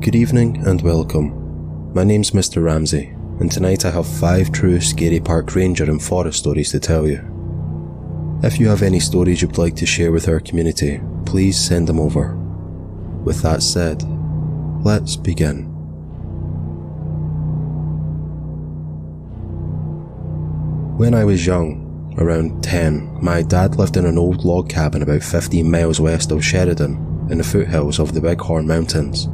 Good evening and welcome. My name's Mr. Ramsay, and tonight I have 5 true scary park ranger and forest stories to tell you. If you have any stories you'd like to share with our community, please send them over. With that said, let's begin. When I was young, around 10, my dad lived in an old log cabin about 15 miles west of Sheridan in the foothills of the Bighorn Mountains.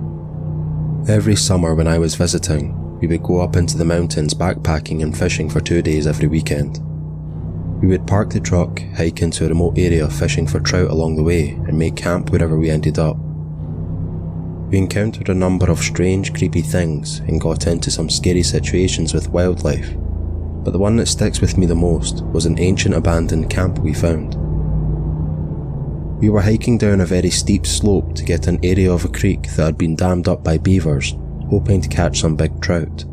Every summer when I was visiting, we would go up into the mountains backpacking and fishing for 2 days every weekend. We would park the truck, hike into a remote area fishing for trout along the way, and make camp wherever we ended up. We encountered a number of strange, creepy things and got into some scary situations with wildlife, but the one that sticks with me the most was an ancient abandoned camp we found. We were hiking down a very steep slope to get to an area of a creek that had been dammed up by beavers, hoping to catch some big trout.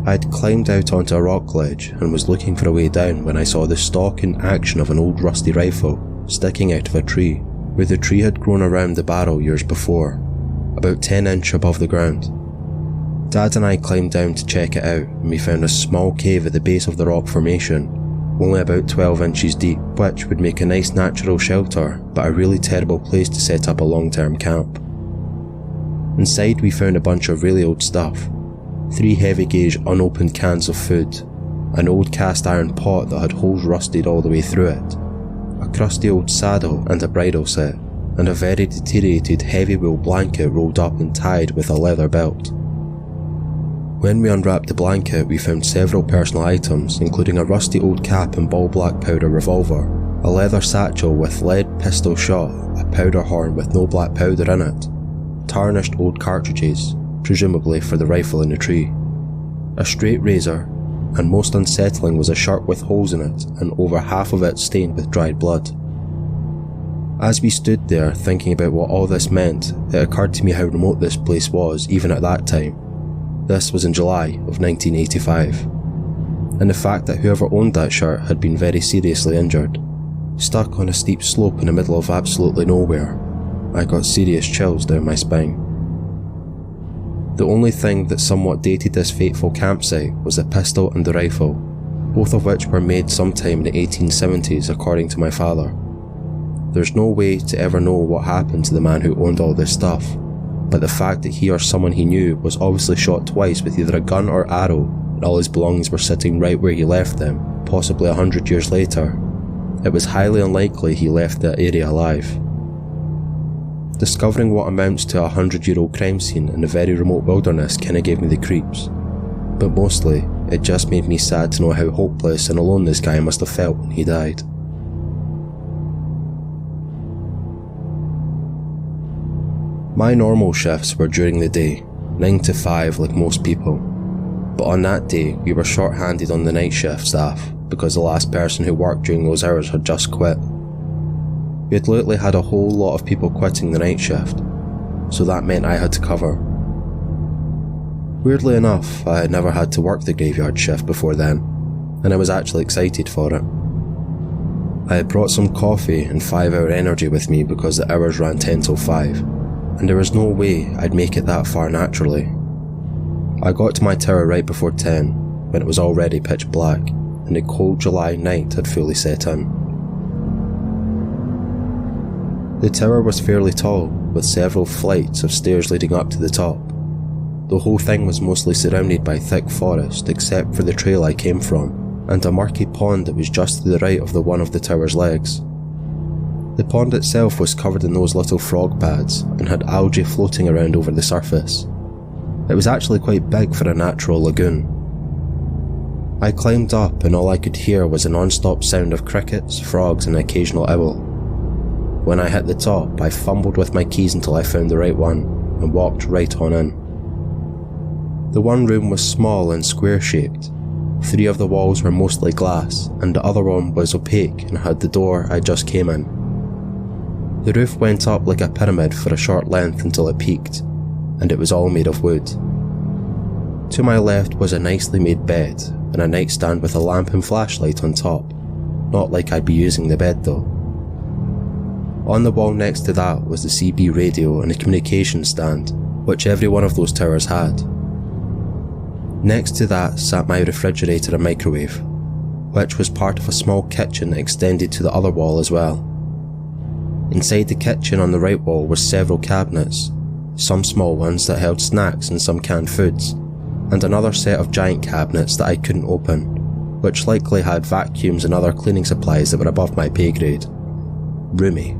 I had climbed out onto a rock ledge and was looking for a way down when I saw the stock in action of an old rusty rifle sticking out of a tree, where the tree had grown around the barrel years before, about 10 inches above the ground. Dad and I climbed down to check it out, and we found a small cave at the base of the rock formation, only about 12 inches deep, which would make a nice natural shelter, but a really terrible place to set up a long-term camp. Inside we found a bunch of really old stuff: 3 heavy gauge unopened cans of food, an old cast iron pot that had holes rusted all the way through it, a crusty old saddle and a bridle set, and a very deteriorated heavy wool blanket rolled up and tied with a leather belt. When we unwrapped the blanket, we found several personal items, including a rusty old cap and ball black powder revolver, a leather satchel with lead pistol shot, a powder horn with no black powder in it, tarnished old cartridges, presumably for the rifle in the tree, a straight razor, and most unsettling was a shirt with holes in it and over half of it stained with dried blood. As we stood there thinking about what all this meant, it occurred to me how remote this place was even at that time. This was in July of 1985, and the fact that whoever owned that shirt had been very seriously injured. Stuck on a steep slope in the middle of absolutely nowhere, I got serious chills down my spine. The only thing that somewhat dated this fateful campsite was the pistol and the rifle, both of which were made sometime in the 1870s according to my father. There's no way to ever know what happened to the man who owned all this stuff, but the fact that he or someone he knew was obviously shot twice with either a gun or arrow, and all his belongings were sitting right where he left them, possibly 100 years later, it was highly unlikely he left that area alive. Discovering what amounts to a 100-year-old crime scene in a very remote wilderness kinda gave me the creeps, but mostly it just made me sad to know how hopeless and alone this guy must have felt when he died. My normal shifts were during the day, 9 to 5 like most people, but on that day we were short-handed on the night shift staff because the last person who worked during those hours had just quit. We had lately had a whole lot of people quitting the night shift, so that meant I had to cover. Weirdly enough, I had never had to work the graveyard shift before then, and I was actually excited for it. I had brought some coffee and 5-hour energy with me because the hours ran 10 till 5, and there was no way I'd make it that far naturally. I got to my tower right before 10, when it was already pitch black, and the cold July night had fully set in. The tower was fairly tall, with several flights of stairs leading up to the top. The whole thing was mostly surrounded by thick forest except for the trail I came from, and a murky pond that was just to the right of one of the tower's legs. The pond itself was covered in those little frog pads and had algae floating around over the surface. It was actually quite big for a natural lagoon. I climbed up and all I could hear was a non-stop sound of crickets, frogs and an occasional owl. When I hit the top, I fumbled with my keys until I found the right one and walked right on in. The one room was small and square-shaped. 3 of the walls were mostly glass and the other one was opaque and had the door I just came in. The roof went up like a pyramid for a short length until it peaked, and it was all made of wood. To my left was a nicely made bed and a nightstand with a lamp and flashlight on top, not like I'd be using the bed though. On the wall next to that was the CB radio and a communication stand, which every one of those towers had. Next to that sat my refrigerator and microwave, which was part of a small kitchen that extended to the other wall as well. Inside the kitchen on the right wall were several cabinets, some small ones that held snacks and some canned foods, and another set of giant cabinets that I couldn't open, which likely had vacuums and other cleaning supplies that were above my pay grade. Roomy.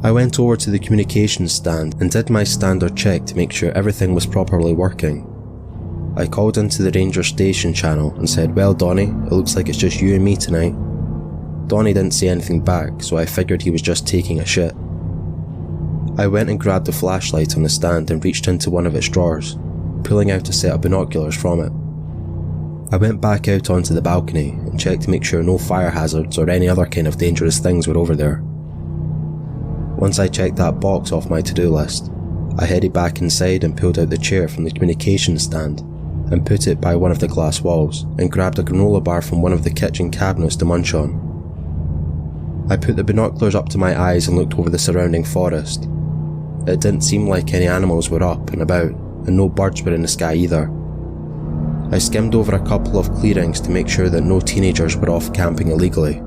I went over to the communications stand and did my standard check to make sure everything was properly working. I called into the ranger station channel and said, "Well, Donnie, it looks like it's just you and me tonight." Donnie didn't say anything back, so I figured he was just taking a shit. I went and grabbed the flashlight on the stand and reached into one of its drawers, pulling out a set of binoculars from it. I went back out onto the balcony and checked to make sure no fire hazards or any other kind of dangerous things were over there. Once I checked that box off my to-do list, I headed back inside and pulled out the chair from the communications stand and put it by one of the glass walls and grabbed a granola bar from one of the kitchen cabinets to munch on. I put the binoculars up to my eyes and looked over the surrounding forest. It didn't seem like any animals were up and about, and no birds were in the sky either. I skimmed over a couple of clearings to make sure that no teenagers were off camping illegally.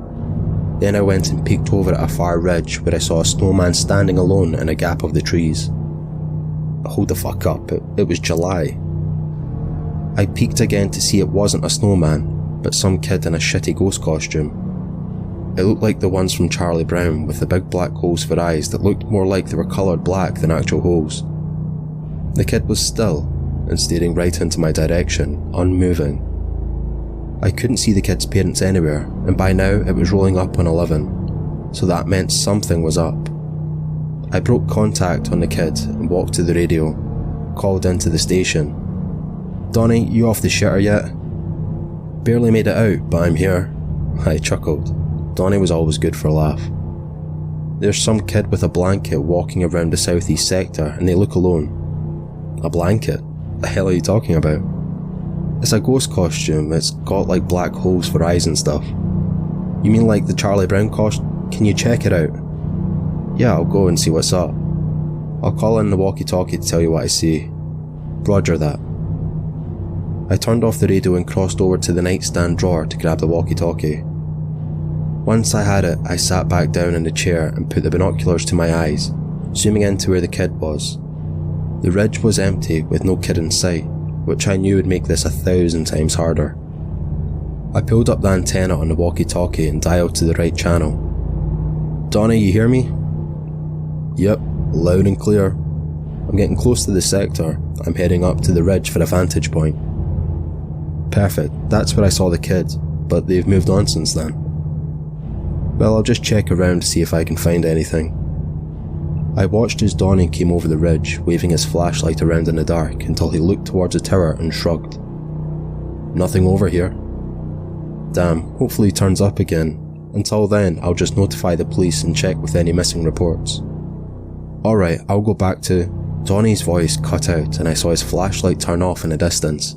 Then I went and peeked over at a far ridge where I saw a snowman standing alone in a gap of the trees. Hold the fuck up, it was July. I peeked again to see it wasn't a snowman, but some kid in a shitty ghost costume. It looked like the ones from Charlie Brown, with the big black holes for eyes that looked more like they were coloured black than actual holes. The kid was still and staring right into my direction, unmoving. I couldn't see the kid's parents anywhere, and by now it was rolling up on 11, so that meant something was up. I broke contact on the kid and walked to the radio, called into the station. "Donnie, you off the shitter yet?" "Barely made it out, but I'm here." I chuckled. Donnie was always good for a laugh. "There's some kid with a blanket walking around the southeast sector and they look alone." "A blanket? The hell are you talking about?" "It's a ghost costume, it's got like black holes for eyes and stuff." "You mean like the Charlie Brown costume? Can you check it out?" "Yeah, I'll go and see what's up. I'll call in the walkie-talkie to tell you what I see." "Roger that." I turned off the radio and crossed over to the nightstand drawer to grab the walkie-talkie. Once I had it, I sat back down in the chair and put the binoculars to my eyes, zooming into where the kid was. The ridge was empty with no kid in sight, which I knew would make this 1,000 times harder. I pulled up the antenna on the walkie-talkie and dialed to the right channel. "Donnie, you hear me?" "Yep, loud and clear. I'm getting close to the sector. I'm heading up to the ridge for a vantage point." "Perfect, that's where I saw the kid, but they've moved on since then." "Well, I'll just check around to see if I can find anything." I watched as Donnie came over the ridge, waving his flashlight around in the dark until he looked towards the tower and shrugged. "Nothing over here." "Damn, hopefully he turns up again. Until then, I'll just notify the police and check with any missing reports." "Alright, I'll go back to..." Donnie's voice cut out and I saw his flashlight turn off in the distance.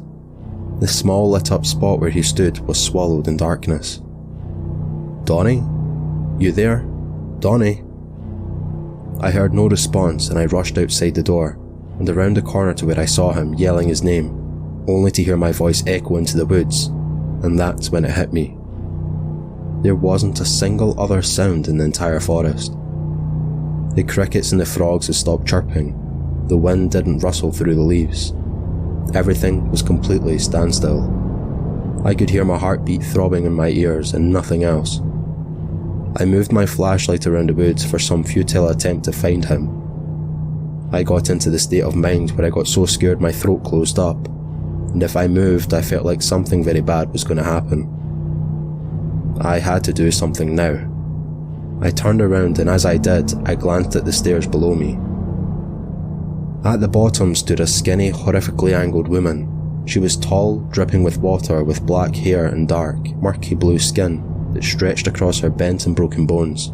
The small lit up spot where he stood was swallowed in darkness. "Donnie? You there? Donnie?" I heard no response and I rushed outside the door and around the corner to where I saw him yelling his name, only to hear my voice echo into the woods, and that's when it hit me. There wasn't a single other sound in the entire forest. The crickets and the frogs had stopped chirping, the wind didn't rustle through the leaves. Everything was completely standstill. I could hear my heartbeat throbbing in my ears and nothing else. I moved my flashlight around the woods for some futile attempt to find him. I got into the state of mind where I got so scared my throat closed up, and if I moved I felt like something very bad was going to happen. I had to do something now. I turned around and as I did, I glanced at the stairs below me. At the bottom stood a skinny, horrifically angled woman. She was tall, dripping with water, with black hair and dark, murky blue skin that stretched across her bent and broken bones.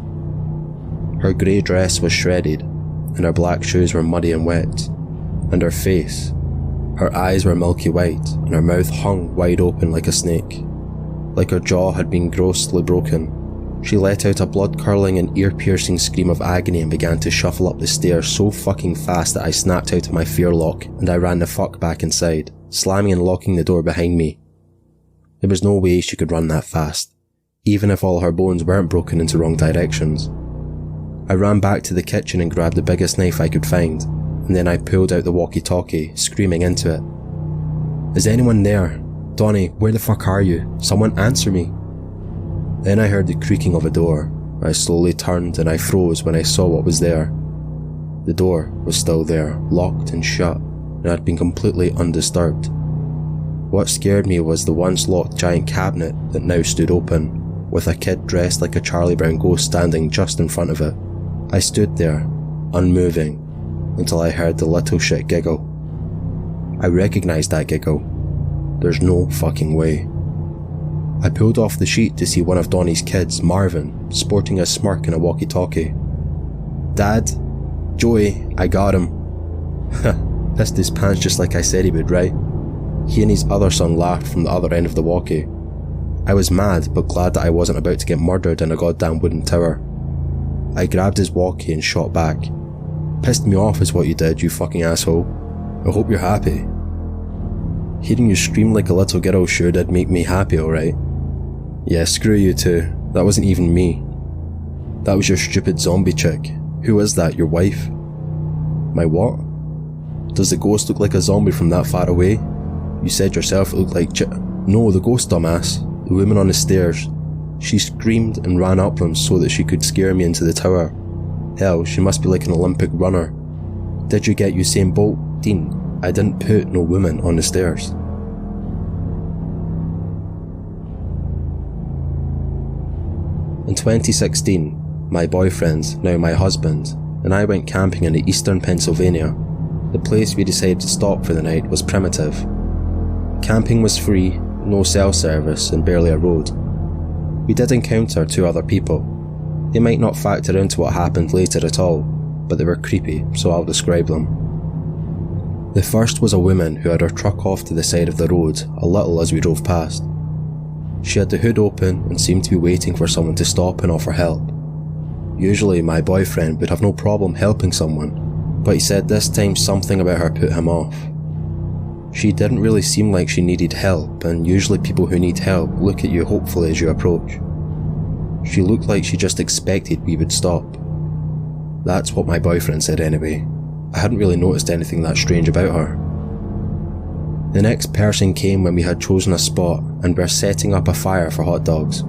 Her grey dress was shredded, and her black shoes were muddy and wet, and her face, her eyes were milky white, and her mouth hung wide open like a snake, like her jaw had been grossly broken, She let out a blood-curdling and ear-piercing scream of agony and began to shuffle up the stairs so fucking fast that I snapped out of my fear lock and I ran the fuck back inside, slamming and locking the door behind me. There was no way she could run that fast, even if all her bones weren't broken into wrong directions. I ran back to the kitchen and grabbed the biggest knife I could find, and then I pulled out the walkie-talkie, screaming into it. "Is anyone there? Donnie, where the fuck are you? Someone answer me." Then I heard the creaking of a door. I slowly turned and I froze when I saw what was there. The door was still there, locked and shut, and had been completely undisturbed. What scared me was the once locked giant cabinet that now stood open, with a kid dressed like a Charlie Brown ghost standing just in front of it. I stood there, unmoving, until I heard the little shit giggle. I recognized that giggle. There's no fucking way. I pulled off the sheet to see one of Donnie's kids, Marvin, sporting a smirk and a walkie-talkie. "Dad? Joey, I got him." Pissed his pants just like I said he would, right? He and his other son laughed from the other end of the walkie. I was mad, but glad that I wasn't about to get murdered in a goddamn wooden tower. I grabbed his walkie and shot back. "Pissed me off is what you did, you fucking asshole. I hope you're happy." Hearing you scream like a little girl sure did make me happy, alright. Yeah, screw you too. That wasn't even me. That was your stupid zombie chick. Who is that, your wife? My what? Does the ghost look like a zombie from that far away? You said yourself it looked like No, the ghost, dumbass. The woman on the stairs. She screamed and ran up them so that she could scare me into the tower. Hell, she must be like an Olympic runner. Did you get Usain Bolt, Dean? I didn't put no woman on the stairs. In 2016, my boyfriend, now my husband, and I went camping in eastern Pennsylvania. The place we decided to stop for the night was primitive. Camping was free, no cell service, and barely a road. We did encounter 2 other people. They might not factor into what happened later at all, but they were creepy, so I'll describe them. The first was a woman who had her truck off to the side of the road a little as we drove past. She had the hood open and seemed to be waiting for someone to stop and offer help. Usually my boyfriend would have no problem helping someone, but he said this time something about her put him off. She didn't really seem like she needed help, and usually people who need help look at you hopefully as you approach. She looked like she just expected we would stop. That's what my boyfriend said anyway. I hadn't really noticed anything that strange about her. The next person came when we had chosen a spot and were setting up a fire for hot dogs.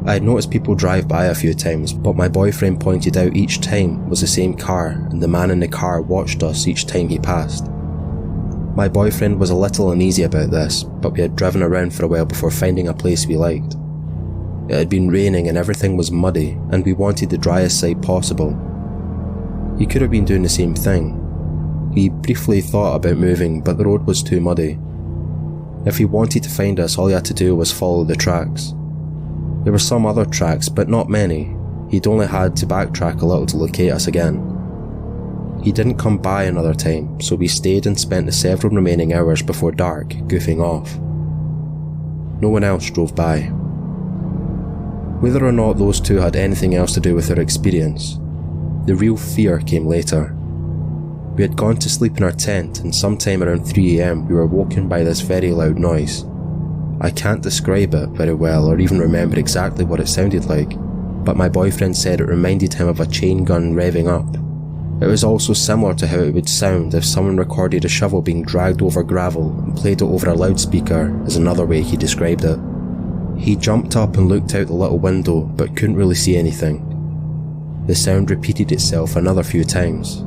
I had noticed people drive by a few times, but my boyfriend pointed out each time was the same car and the man in the car watched us each time he passed. My boyfriend was a little uneasy about this, but we had driven around for a while before finding a place we liked. It had been raining and everything was muddy, and we wanted the driest side possible. He could have been doing the same thing. He briefly thought about moving, but the road was too muddy. If he wanted to find us, all he had to do was follow the tracks. There were some other tracks, but not many. He'd only had to backtrack a little to locate us again. He didn't come by another time, so we stayed and spent the several remaining hours before dark goofing off. No one else drove by. Whether or not those 2 had anything else to do with their experience, the real fear came later. We had gone to sleep in our tent, and sometime around 3 AM we were woken by this very loud noise. I can't describe it very well or even remember exactly what it sounded like, but my boyfriend said it reminded him of a chain gun revving up. It was also similar to how it would sound if someone recorded a shovel being dragged over gravel and played it over a loudspeaker, is another way he described it. He jumped up and looked out the little window but couldn't really see anything. The sound repeated itself another few times.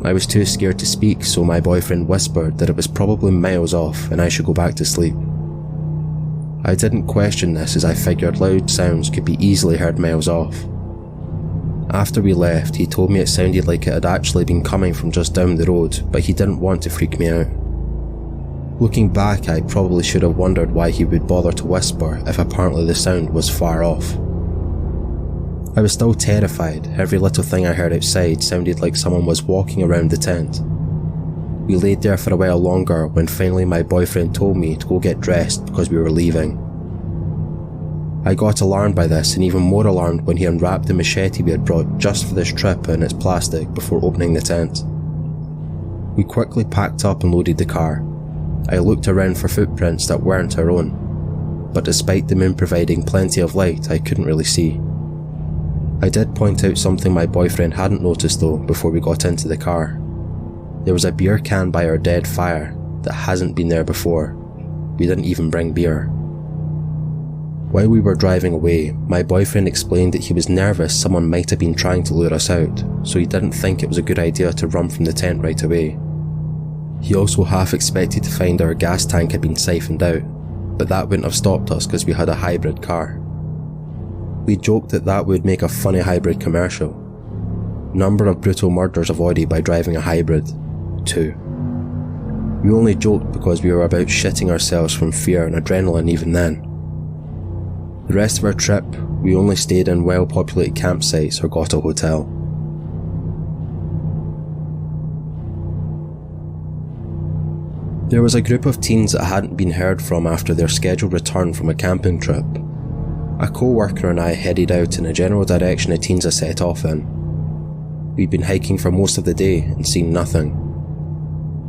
I was too scared to speak, so my boyfriend whispered that it was probably miles off and I should go back to sleep. I didn't question this as I figured loud sounds could be easily heard miles off. After we left, he told me it sounded like it had actually been coming from just down the road, but he didn't want to freak me out. Looking back, I probably should have wondered why he would bother to whisper if apparently the sound was far off. I was still terrified. Every little thing I heard outside sounded like someone was walking around the tent. We laid there for a while longer when finally my boyfriend told me to go get dressed because we were leaving. I got alarmed by this, and even more alarmed when he unwrapped the machete we had brought just for this trip in its plastic before opening the tent. We quickly packed up and loaded the car. I looked around for footprints that weren't our own, but despite the moon providing plenty of light, I couldn't really see. I did point out something my boyfriend hadn't noticed though before we got into the car. There was a beer can by our dead fire that hasn't been there before. We didn't even bring beer. While we were driving away, my boyfriend explained that he was nervous someone might have been trying to lure us out, so he didn't think it was a good idea to run from the tent right away. He also half expected to find our gas tank had been siphoned out, but that wouldn't have stopped us because we had a hybrid car. We joked that that would make a funny hybrid commercial. Number of brutal murders avoided by driving a hybrid, 2. We only joked because we were about shitting ourselves from fear and adrenaline even then. The rest of our trip, we only stayed in well-populated campsites or got a hotel. There was a group of teens that hadn't been heard from after their scheduled return from a camping trip. A co-worker and I headed out in the general direction the teens had set off in. We'd been hiking for most of the day and seen nothing.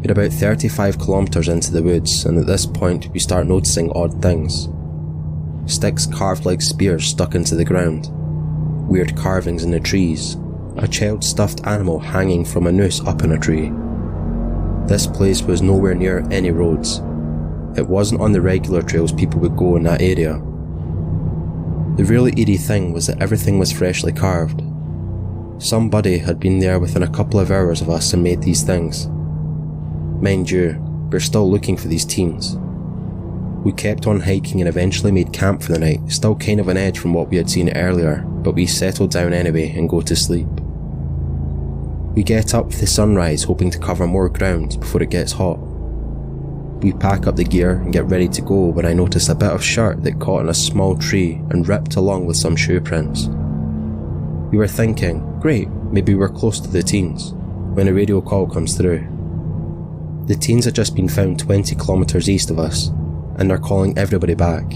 We're about 35 kilometers into the woods, and at this point we start noticing odd things. Sticks carved like spears stuck into the ground, weird carvings in the trees, a child stuffed animal hanging from a noose up in a tree. This place was nowhere near any roads. It wasn't on the regular trails people would go in that area. The really eerie thing was that everything was freshly carved. Somebody had been there within a couple of hours of us and made these things. Mind you, we're still looking for these teens. We kept on hiking and eventually made camp for the night, still kind of on edge from what we had seen earlier, but we settled down anyway and go to sleep. We get up with the sunrise hoping to cover more ground before it gets hot. We pack up the gear and get ready to go when I notice a bit of shirt that caught in a small tree and ripped along with some shoe prints. We were thinking, great, maybe we're close to the teens, when a radio call comes through. The teens had just been found 20 kilometers east of us, and they're calling everybody back.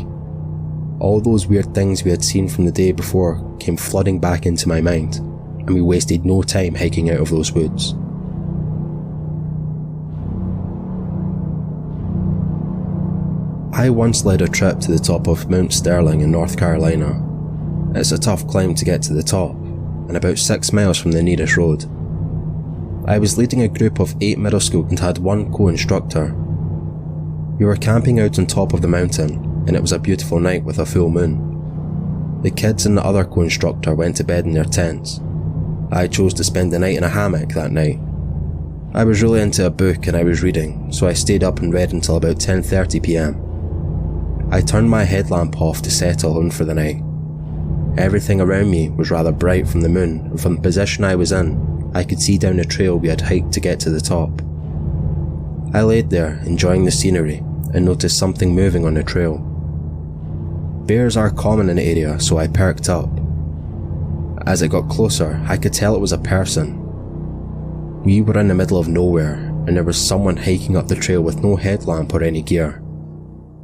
All those weird things we had seen from the day before came flooding back into my mind, and we wasted no time hiking out of those woods. I once led a trip to the top of Mount Sterling in North Carolina. It's a tough climb to get to the top, and about 6 miles from the nearest road. I was leading a group of 8 middle school and had one co-instructor. We were camping out on top of the mountain, and it was a beautiful night with a full moon. The kids and the other co-instructor went to bed in their tents. I chose to spend the night in a hammock that night. I was really into a book and I was reading, so I stayed up and read until about 10:30 PM. I turned my headlamp off to settle in for the night. Everything around me was rather bright from the moon, and from the position I was in, I could see down the trail we had hiked to get to the top. I laid there, enjoying the scenery, and noticed something moving on the trail. Bears are common in the area, so I perked up. As it got closer, I could tell it was a person. We were in the middle of nowhere, and there was someone hiking up the trail with no headlamp or any gear.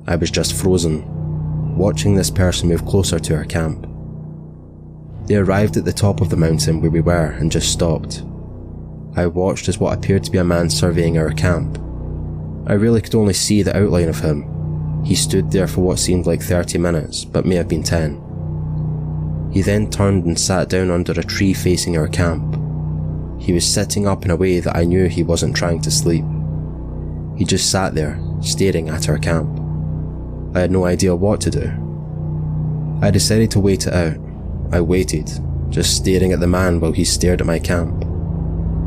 I was just frozen, watching this person move closer to our camp. They arrived at the top of the mountain where we were and just stopped. I watched as what appeared to be a man surveying our camp. I really could only see the outline of him. He stood there for what seemed like 30 minutes, but may have been 10. He then turned and sat down under a tree facing our camp. He was sitting up in a way that I knew he wasn't trying to sleep. He just sat there, staring at our camp. I had no idea what to do. I decided to wait it out. I waited, just staring at the man while he stared at my camp.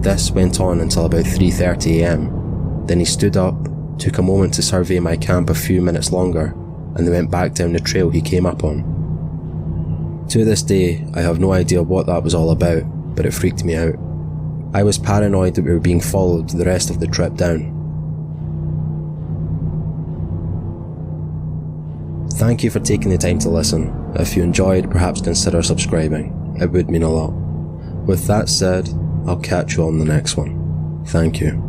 This went on until about 3:30 AM. Then he stood up, took a moment to survey my camp a few minutes longer, and then went back down the trail he came up on. To this day, I have no idea what that was all about, but it freaked me out. I was paranoid that we were being followed the rest of the trip down. Thank you for taking the time to listen. If you enjoyed, perhaps consider subscribing. It would mean a lot. With that said, I'll catch you on the next one. Thank you.